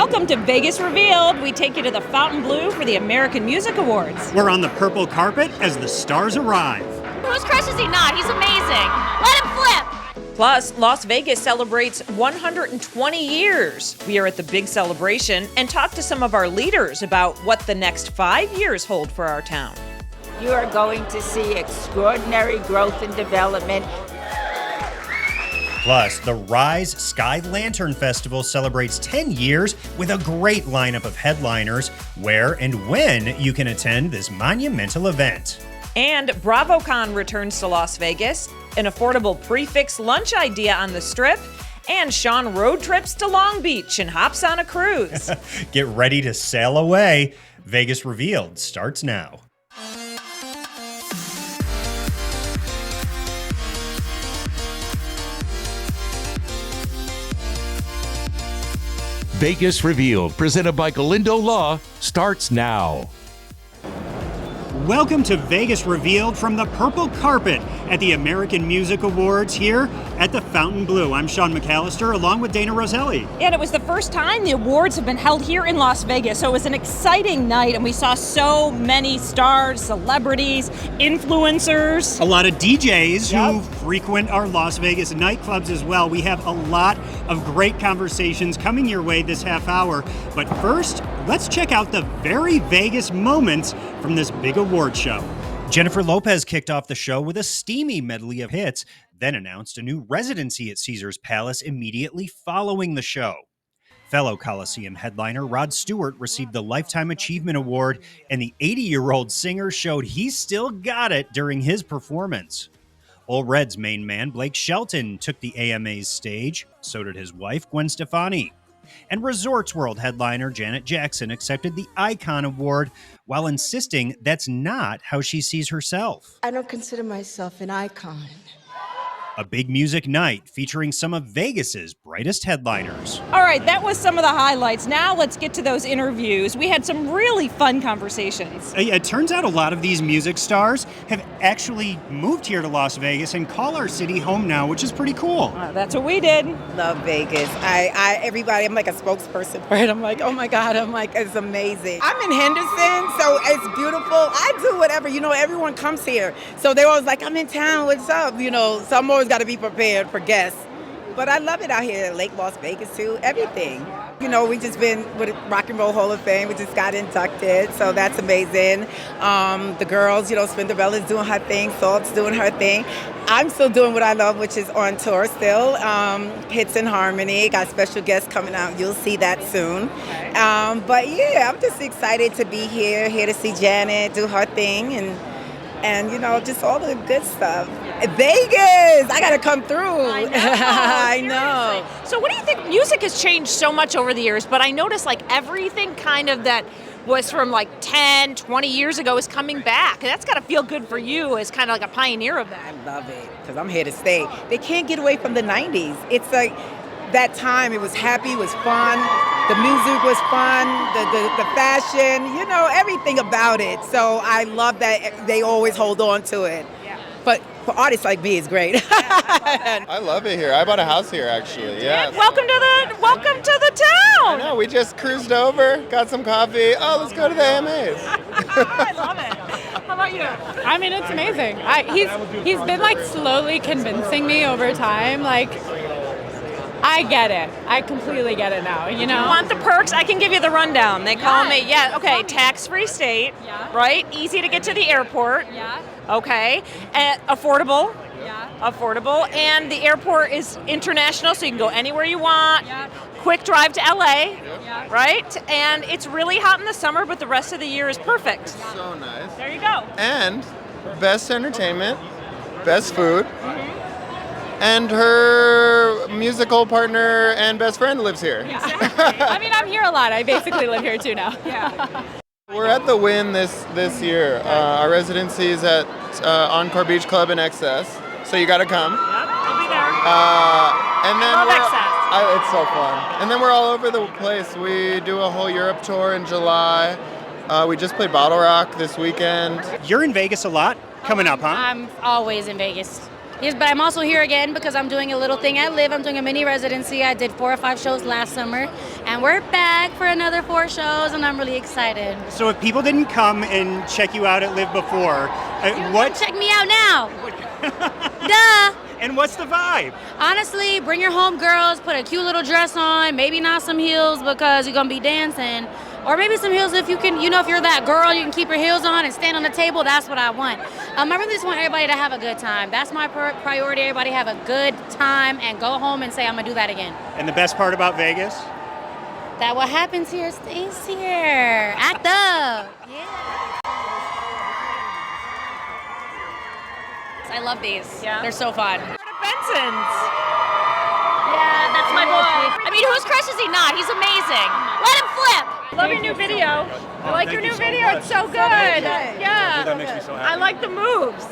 Welcome to Vegas Revealed. We take you to the Fontainebleau for the American Music Awards. We're on the purple carpet as the stars arrive. Whose crush is he not? He's amazing. Let him flip. Plus, Las Vegas celebrates 120 years. We are at the big celebration and talk to some of our leaders about what the next 5 years hold for our town. You are going to see extraordinary growth and development. Plus, the Rise Sky Lantern Festival celebrates 10 years with a great lineup of headliners where and when you can attend this monumental event. And BravoCon returns to Las Vegas, an affordable prefix lunch idea on the Strip, and Sean road trips to Long Beach and hops on a cruise. Get ready to sail away. Vegas Revealed starts now. Vegas Revealed, presented by Galindo Law, starts now. Welcome to Vegas Revealed from the purple carpet at the American Music Awards here at the Fontainebleau. I'm Sean McAllister along with Dana Roselli. And it was the first time the awards have been held here in Las Vegas, so it was an exciting night, and we saw so many stars, celebrities, influencers. A lot of DJs who frequent our Las Vegas nightclubs as well. We have a lot of great conversations coming your way this half hour. But first, let's check out the very Vegas moments from this big award show. Jennifer Lopez kicked off the show with a steamy medley of hits, then announced a new residency at Caesars Palace immediately following the show. Fellow Coliseum headliner Rod Stewart received the Lifetime Achievement Award, and the 80-year-old singer showed he still got it during his performance. Ole Red's main man Blake Shelton took the AMA's stage, so did his wife Gwen Stefani. And Resorts World headliner Janet Jackson accepted the Icon Award while insisting that's not how she sees herself. I don't consider myself an icon. A big music night featuring some of Vegas's brightest headliners. All right, that was some of the highlights. Now let's get to those interviews. We had some really fun conversations. It turns out a lot of these music stars have actually moved here to Las Vegas and call our city home now, which is pretty cool. That's what we did. Love Vegas. Everybody, I'm like a spokesperson for it. I'm like, oh my God, it's amazing. I'm in Henderson, so it's beautiful. I do whatever, everyone comes here. So they're always like, I'm in town, what's up? So I'm always got to be prepared for guests. But I love it out here, Lake Las Vegas too, everything. We just been with Rock and Roll Hall of Fame. We just got inducted, so that's amazing. The girls, Spinderella's doing her thing, Salt's doing her thing. I'm still doing what I love, which is on tour still. Hits and Harmony, got special guests coming out. You'll see that soon. But yeah, I'm just excited to be here to see Janet do her thing and just all the good stuff. Vegas, I gotta come through. I know. I know. So what do you think? Music has changed so much over the years, but I noticed everything kind of that was from 10, 20 years ago is coming back. And that's gotta feel good for you as kind of like a pioneer of that. I love it, because I'm here to stay. They can't get away from the 90s. It's like that time, it was happy, it was fun, the music was fun, the fashion, everything about it. So I love that they always hold on to it. Yeah. But for artists like me, it's great. I love it here. I bought a house here, actually. Yeah. Welcome to the town. I know. We just cruised over, got some coffee. Oh, let's go to the AMAs. I love it. How about you? I mean, it's amazing. He's been slowly convincing me over time. I get it. I completely get it now, You want the perks? I can give you the rundown. They call me, tax-free state, right? Easy to get to the airport. Yeah. Okay. Affordable. Yeah. Affordable. And the airport is international, so you can go anywhere you want. Yeah. Quick drive to LA, Yeah. right? And it's really hot in the summer, but the rest of the year is perfect. So nice. There you go. And best entertainment, best food, and her musical partner and best friend lives here. Yeah. I mean, I'm here a lot. I basically live here too now. Yeah. We're at the Wynn this year. Our residency is at Encore Beach Club in Excess, so you got to come. Yep, I'll be there. And then I love Excess. It's so fun. And then we're all over the place. We do a whole Europe tour in July. We just played Bottle Rock this weekend. You're in Vegas a lot coming up, huh? I'm always in Vegas. Yes, but I'm also here again because I'm doing a little thing at Live. I'm doing a mini residency. I did 4 or 5 shows last summer, and we're back for another 4 shows, and I'm really excited. So if people didn't come and check you out at Live before, Check me out now. Duh. And what's the vibe? Honestly, bring your home girls, put a cute little dress on, maybe not some heels because you're going to be dancing. Or maybe some heels if you can, if you're that girl, you can keep your heels on and stand on the table. That's what I want. I really just want everybody to have a good time. That's my priority. Everybody have a good time and go home and say, I'm going to do that again. And the best part about Vegas? That what happens here stays here. Act up. Yeah. I love these. Yeah. They're so fun. Benson's. Yeah, that's my boy. I mean, whose crush is he not? He's amazing. Let him flip. Love your new video. I like your new video. It's so good. Yeah. That makes me so happy. I like the moves.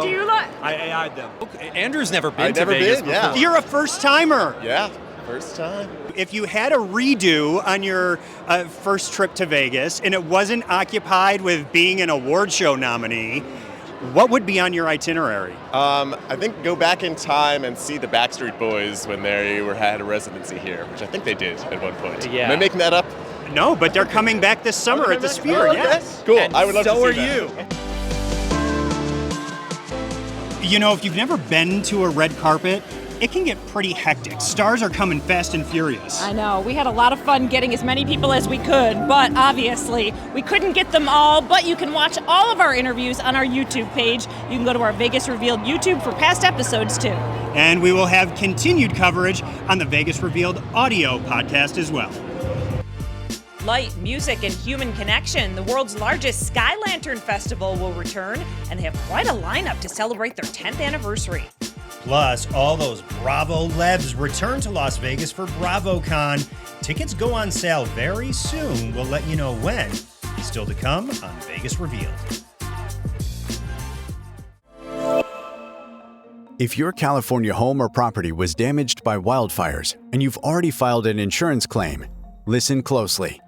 Do you like? I AI'd them. Andrew's never been I've to never Vegas been, yeah. before. You're a first timer. Yeah, first time. If you had a redo on your first trip to Vegas and it wasn't occupied with being an award show nominee, what would be on your itinerary? I think go back in time and see the Backstreet Boys when they had a residency here, which I think they did at one point. Yeah. Am I making that up? No, but they're coming back this summer at the Sphere. Oh, Yes. Cool. And I would love so to see are that. You know, if you've never been to a red carpet, it can get pretty hectic. Stars are coming fast and furious. I know. We had a lot of fun getting as many people as we could, but obviously we couldn't get them all. But you can watch all of our interviews on our YouTube page. You can go to our Vegas Revealed YouTube for past episodes too. And we will have continued coverage on the Vegas Revealed audio podcast as well. Light, music, and human connection. The world's largest Sky Lantern Festival will return, and they have quite a lineup to celebrate their 10th anniversary. Plus, all those Bravo Lebs return to Las Vegas for BravoCon. Tickets go on sale very soon. We'll let you know when. Still to come on Vegas Revealed. If your California home or property was damaged by wildfires and you've already filed an insurance claim, listen closely.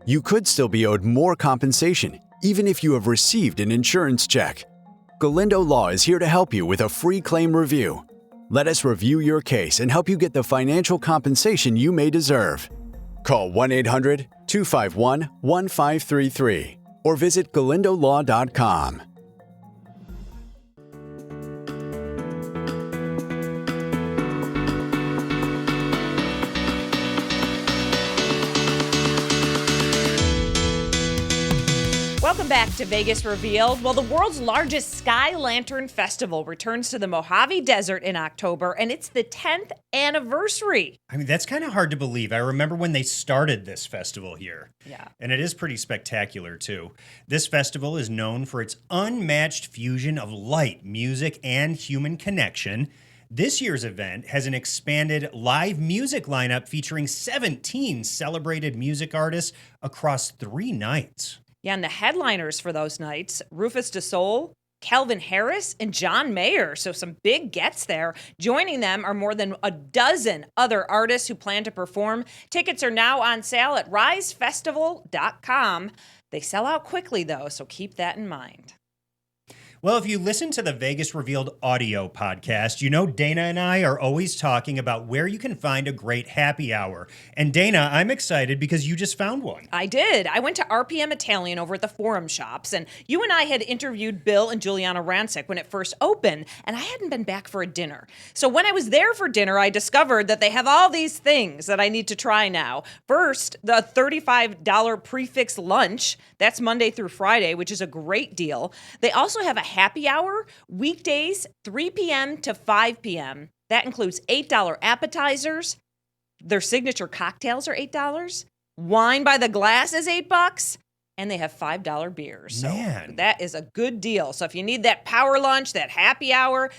You could still be owed more compensation, even if you have received an insurance check. Galindo Law is here to help you with a free claim review. Let us review your case and help you get the financial compensation you may deserve. Call 1-800-251-1533 or visit galindolaw.com. Welcome back to Vegas Revealed. Well, the world's largest Sky Lantern Festival returns to the Mojave Desert in October, and it's the 10th anniversary. I mean, that's kind of hard to believe. I remember when they started this festival here. Yeah. And it is pretty spectacular, too. This festival is known for its unmatched fusion of light, music, and human connection. This year's event has an expanded live music lineup featuring 17 celebrated music artists across 3 nights. Yeah, and the headliners for those nights, Rufus Du Sol, Calvin Harris, and John Mayer. So some big gets there. Joining them are more than a dozen other artists who plan to perform. Tickets are now on sale at risefestival.com. They sell out quickly, though, so keep that in mind. Well, if you listen to the Vegas Revealed audio podcast, you know Dana and I are always talking about where you can find a great happy hour. And Dana, I'm excited because you just found one. I did. I went to RPM Italian over at the Forum Shops, and you and I had interviewed Bill and Juliana Rancic when it first opened, and I hadn't been back for a dinner. So when I was there for dinner, I discovered that they have all these things that I need to try now. First, the $35 prefix lunch. That's Monday through Friday, which is a great deal. They also have a happy hour, weekdays, 3 p.m. to 5 p.m. That includes $8 appetizers. Their signature cocktails are $8. Wine by the glass is $8. And they have $5 beers. So Man. that is a good deal. So if you need that power lunch, that happy hour,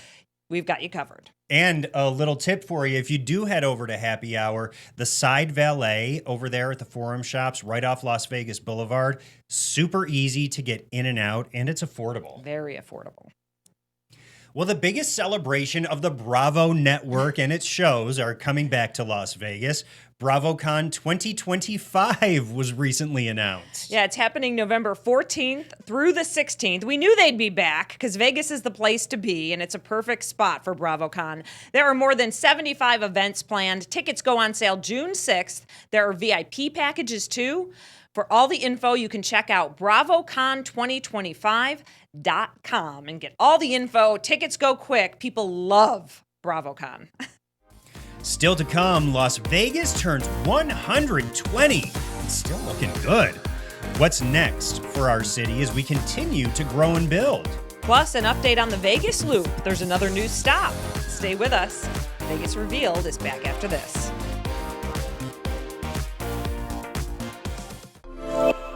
we've got you covered. And a little tip for you, if you do head over to happy hour, the side valet over there at the Forum Shops right off Las Vegas Boulevard, super easy to get in and out, and it's affordable. Very affordable. Well, the biggest celebration of the Bravo network and its shows are coming back to Las Vegas. BravoCon 2025 was recently announced. Yeah, it's happening November 14th through the 16th. We knew they'd be back because Vegas is the place to be, and it's a perfect spot for BravoCon. There are more than 75 events planned. Tickets go on sale June 6th. There are VIP packages, too. For all the info, you can check out BravoCon2025.com and get all the info. Tickets go quick. People love BravoCon. Still to come, Las Vegas turns 120. It's still looking good. What's next for our city as we continue to grow and build? Plus, an update on the Vegas Loop. There's another new stop. Stay with us. Vegas Revealed is back after this.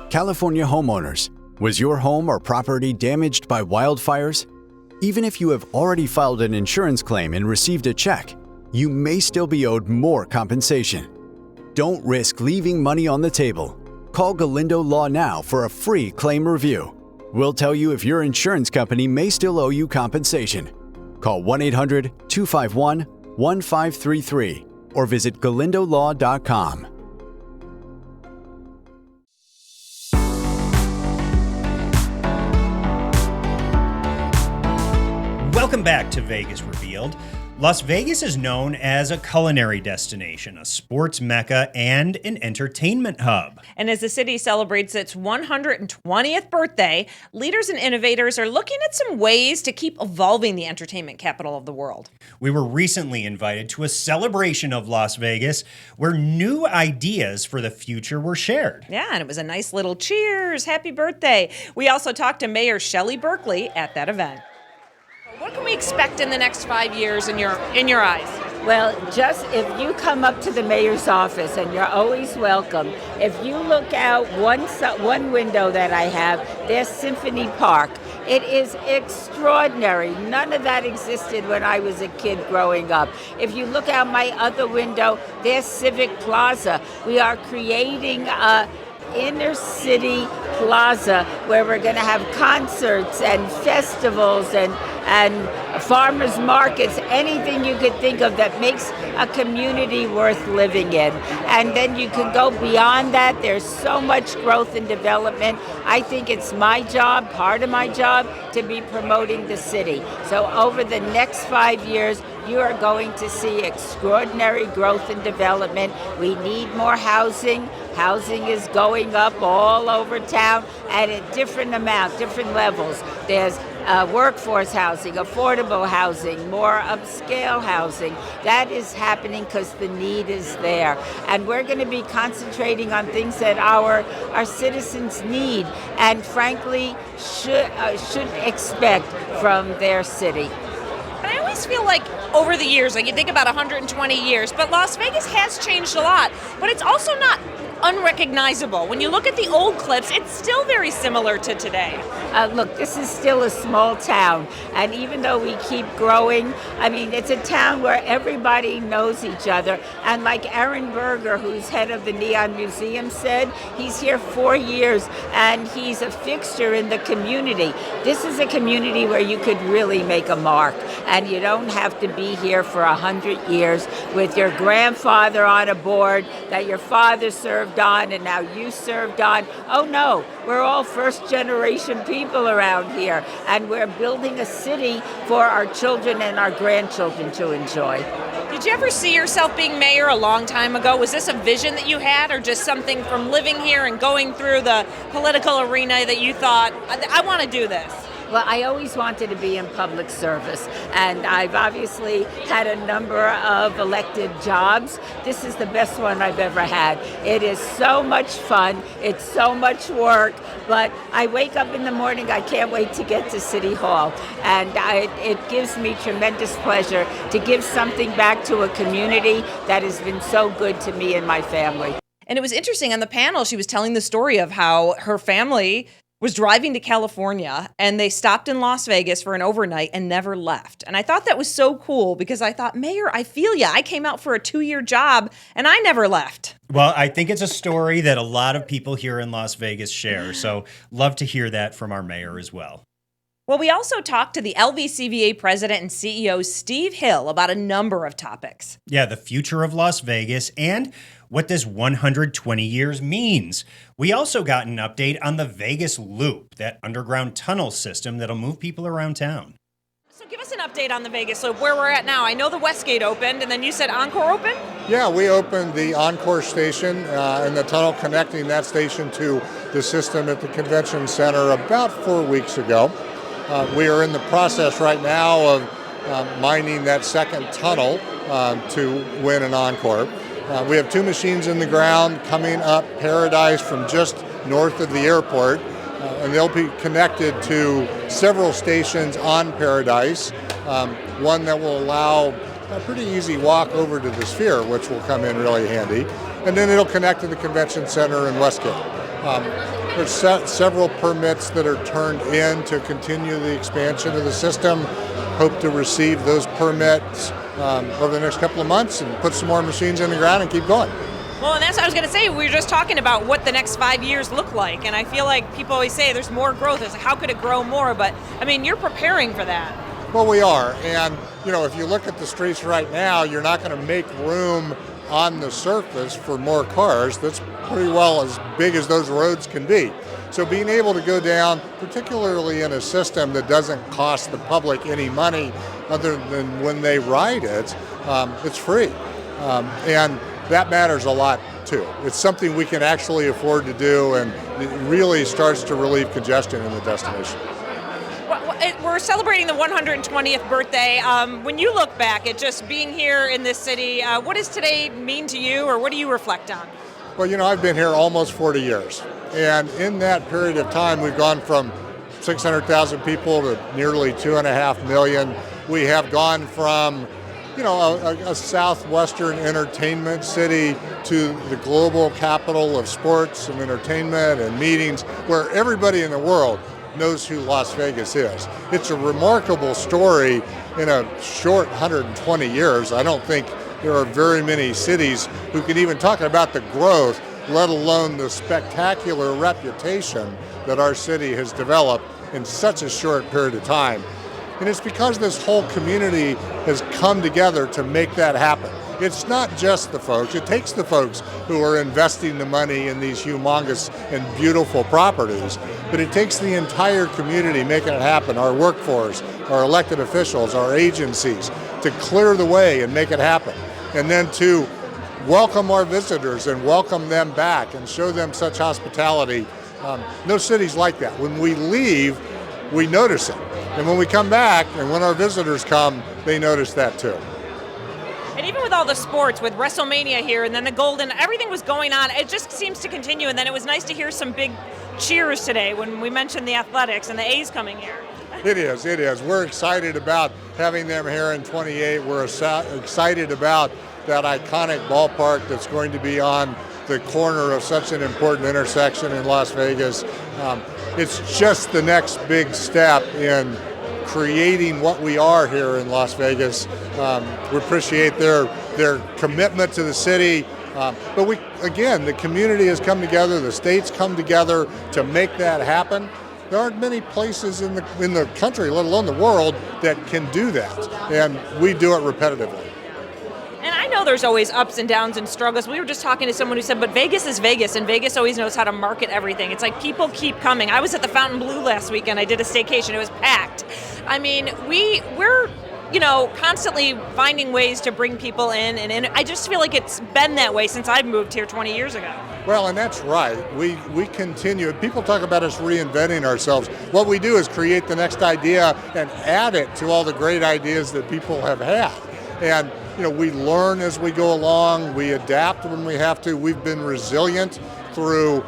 California homeowners, was your home or property damaged by wildfires? Even if you have already filed an insurance claim and received a check, you may still be owed more compensation. Don't risk leaving money on the table. Call Galindo Law now for a free claim review. We'll tell you if your insurance company may still owe you compensation. Call 1-800-251-1533 or visit galindolaw.com. Welcome back to Vegas Revealed. Las Vegas is known as a culinary destination, a sports mecca, and an entertainment hub. And as the city celebrates its 120th birthday, leaders and innovators are looking at some ways to keep evolving the entertainment capital of the world. We were recently invited to a celebration of Las Vegas where new ideas for the future were shared. Yeah, and it was a nice little cheers, happy birthday. We also talked to Mayor Shelley Berkeley at that event. What can we expect in the next 5 years in your eyes? Well, just if you come up to the mayor's office, and you're always welcome, if you look out one window that I have, there's Symphony Park. It is extraordinary. None of that existed when I was a kid growing up. If you look out my other window, there's Civic Plaza. We are creating a inner city plaza where we're going to have concerts and festivals and farmers markets, anything you could think of that makes a community worth living in. And then you can go beyond that. There's so much growth and development. I think it's my job, part of my job, to be promoting the city. So over the next 5 years, you are going to see extraordinary growth and development. We need more housing. Housing is going up all over town at a different amount, different levels. There's workforce housing, affordable housing, more upscale housing. That is happening because the need is there. And we're going to be concentrating on things that our citizens need and frankly should expect from their city. But I always feel like over the years, like you think about 120 years, but Las Vegas has changed a lot, but it's also not unrecognizable. When you look at the old clips, it's still very similar to today. Look, this is still a small town, and even though we keep growing, I mean, it's a town where everybody knows each other. And like Aaron Berger, who's head of the Neon Museum, said, he's here 4 years, and he's a fixture in the community. This is a community where you could really make a mark, and you don't have to be here for 100 years with your grandfather on a board that your father served on and now you served on. Oh no, we're all first generation people around here, and we're building a city for our children and our grandchildren to enjoy. Did you ever see yourself being mayor a long time ago? Was this a vision that you had, or just something from living here and going through the political arena that you thought, I want to do this? Well, I always wanted to be in public service, and I've obviously had a number of elected jobs. This is the best one I've ever had. It is so much fun. It's so much work, but I wake up in the morning, I can't wait to get to City Hall, and it gives me tremendous pleasure to give something back to a community that has been so good to me and my family. And it was interesting on the panel, she was telling the story of how her family was driving to California and they stopped in Las Vegas for an overnight and never left. And I thought that was so cool because I thought, Mayor, I feel ya. I came out for a 2-year job and I never left. Well, I think it's a story that a lot of people here in Las Vegas share. So love to hear that from our mayor as well. Well, we also talked to the LVCVA president and CEO, Steve Hill, about a number of topics. Yeah, the future of Las Vegas and what this 120 years means. We also got an update on the Vegas Loop, that underground tunnel system that'll move people around town. So give us an update on the Vegas Loop, where we're at now. I know the Westgate opened, and then you said Encore opened? Yeah, we opened the Encore station and the tunnel connecting that station to the system at the convention center about 4 weeks ago. We are in the process right now of mining that second tunnel to win an Encore. We have 2 machines in the ground coming up Paradise from just north of the airport, and they'll be connected to several stations on Paradise, one that will allow a pretty easy walk over to the Sphere, which will come in really handy, and then it'll connect to the convention center in Westgate. There's several permits that are turned in to continue the expansion of the system. Hope to receive those permits over the next couple of months and put some more machines in the ground and keep going. Well, and that's what I was going to say. We were just talking about what the next 5 years look like, and I feel like people always say there's more growth. It's like, how could it grow more? But, I mean, you're preparing for that. Well, we are, and, if you look at the streets right now, you're not going to make room on the surface for more cars. That's pretty well as big as those roads can be. So being able to go down, particularly in a system that doesn't cost the public any money other than when they ride it, it's free. And that matters a lot too. It's something we can actually afford to do, and it really starts to relieve congestion in the destination. We're celebrating the 120th birthday. When you look back at just being here in this city, what does today mean to you, or what do you reflect on? Well, I've been here almost 40 years. And in that period of time, we've gone from 600,000 people to nearly 2.5 million. We have gone from, a southwestern entertainment city to the global capital of sports and entertainment and meetings, where everybody in the world knows who Las Vegas is. It's a remarkable story in a short 120 years. I don't think there are very many cities who can even talk about the growth, let alone the spectacular reputation that our city has developed in such a short period of time. And it's because this whole community has come together to make that happen. It's not just the folks, it takes the folks who are investing the money in these humongous and beautiful properties, but it takes the entire community making it happen, our workforce, our elected officials, our agencies, to clear the way and make it happen. And then to welcome our visitors and welcome them back and show them such hospitality. No city's like that. When we leave, we notice it. And when we come back and when our visitors come, they notice that too. And even with all the sports, with WrestleMania here and then the Golden, everything was going on. It just seems to continue. And then it was nice to hear some big cheers today when we mentioned the Athletics and the A's coming here. It is. We're excited about having them here in 28. We're excited about that iconic ballpark that's going to be on the corner of such an important intersection in Las Vegas. It's just the next big step in creating what we are here in Las Vegas. We appreciate their commitment to the city. But the community has come together, the states come together to make that happen. There aren't many places in the country, let alone the world, that can do that. And we do it repetitively. And I know there's always ups and downs and struggles. We were just talking to someone who said, but Vegas is Vegas, and Vegas always knows how to market everything. It's like people keep coming. I was at the Fontainebleau last weekend. I did a staycation. It was packed. I mean, we're constantly finding ways to bring people in. And I just feel like it's been that way since I moved here 20 years ago. Well, and that's right. We continue. People talk about us reinventing ourselves. What we do is create the next idea and add it to all the great ideas that people have had. And we learn as we go along. We adapt when we have to. We've been resilient through,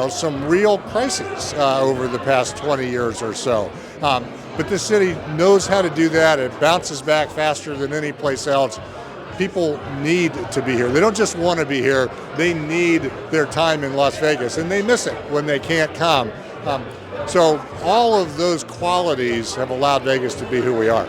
some real crises over the past 20 years or so. But this city knows how to do that. It bounces back faster than any place else. People need to be here. They don't just want to be here. They need their time in Las Vegas, and they miss it when they can't come. So all of those qualities have allowed Vegas to be who we are.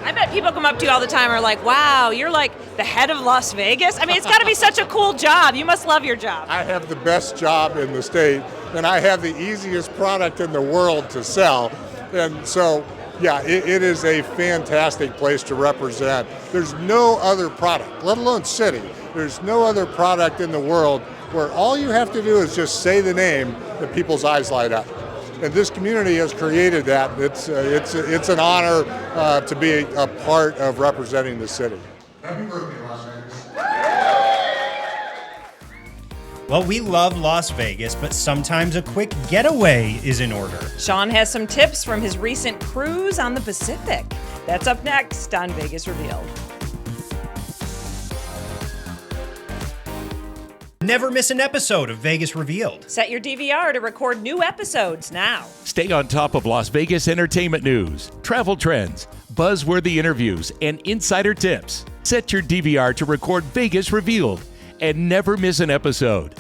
I bet people come up to you all the time and are like, wow, you're like the head of Las Vegas? I mean, it's got to be such a cool job. You must love your job. I have the best job in the state, and I have the easiest product in the world to sell. And so, yeah, it is a fantastic place to represent. There's no other product, let alone city. There's no other product in the world where all you have to do is just say the name and people's eyes light up. And this community has created that. It's an honor to be a part of representing the city. Happy birthday, Las Vegas. Well, we love Las Vegas, but sometimes a quick getaway is in order. Sean has some tips from his recent cruise on the Pacific. That's up next on Vegas Revealed. Never miss an episode of Vegas Revealed. Set your DVR to record new episodes now. Stay on top of Las Vegas entertainment news, travel trends, buzzworthy interviews, and insider tips. Set your DVR to record Vegas Revealed and never miss an episode.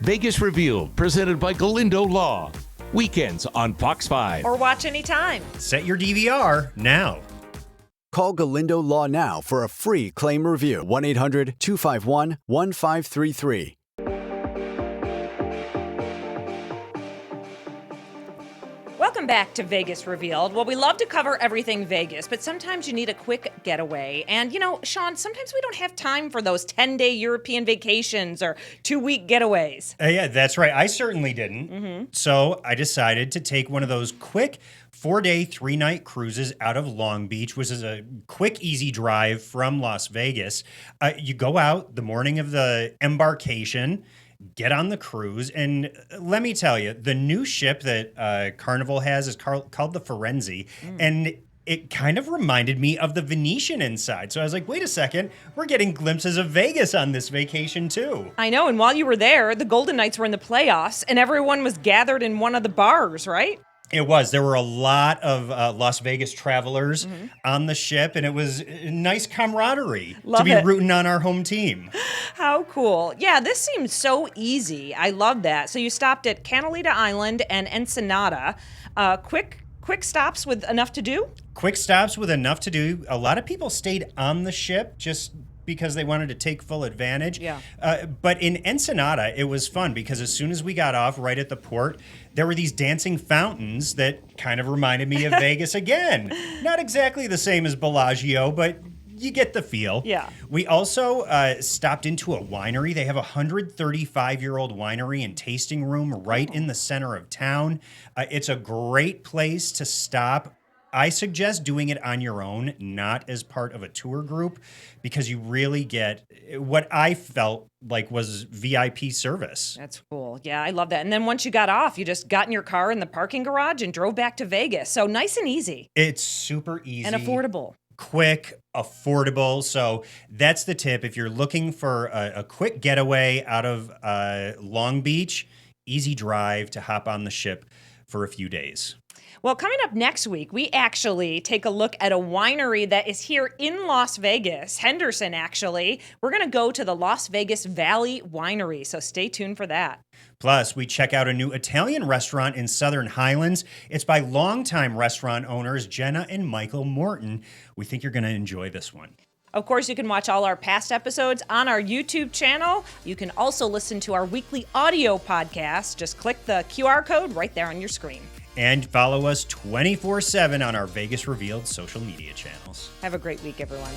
Vegas Revealed, presented by Galindo Law. Weekends on Fox 5. Or watch anytime. Set your DVR now. Call Galindo Law now for a free claim review. 1-800-251-1533. Welcome back to Vegas Revealed. Well, we love to cover everything Vegas, but sometimes you need a quick getaway. And, you know, Sean, sometimes we don't have time for those 10-day European vacations or 2-week getaways. Yeah, that's right. I certainly didn't. Mm-hmm. So I decided to take one of those quick 4-day, 3-night cruises out of Long Beach, which is a quick, easy drive from Las Vegas. You go out the morning of the embarkation, get on the cruise, and let me tell you, the new ship that Carnival has is called the Firenze, and it kind of reminded me of the Venetian inside. So I was like, wait a second, we're getting glimpses of Vegas on this vacation too. I know, and while you were there, the Golden Knights were in the playoffs, and everyone was gathered in one of the bars, right? It was. There were a lot of Las Vegas travelers on the ship, and it was a nice camaraderie to be rooting on our home team. How cool. Yeah, this seems so easy. I love that. So you stopped at Canalita Island and Ensenada. Quick stops with enough to do? Quick stops with enough to do. A lot of people stayed on the ship just because they wanted to take full advantage. Yeah. But in Ensenada, it was fun because as soon as we got off right at the port, there were these dancing fountains that kind of reminded me of Vegas again. Not exactly the same as Bellagio, but you get the feel. Yeah. We also stopped into a winery. They have a 135-year-old winery and tasting room right in the center of town. It's a great place to stop. I suggest doing it on your own, not as part of a tour group, because you really get what I felt like was VIP service. That's cool. Yeah, I love that. And then once you got off, you just got in your car in the parking garage and drove back to Vegas. So nice and easy. It's super easy. And affordable. Quick, affordable. So that's the tip. If you're looking for a quick getaway out of Long Beach, easy drive to hop on the ship for a few days. Well, coming up next week, we actually take a look at a winery that is here in Las Vegas, Henderson, actually. We're going to go to the Las Vegas Valley Winery, so stay tuned for that. Plus, we check out a new Italian restaurant in Southern Highlands. It's by longtime restaurant owners Jenna and Michael Morton. We think you're going to enjoy this one. Of course, you can watch all our past episodes on our YouTube channel. You can also listen to our weekly audio podcast. Just click the QR code right there on your screen. And follow us 24/7 on our Vegas Revealed social media channels. Have a great week, everyone.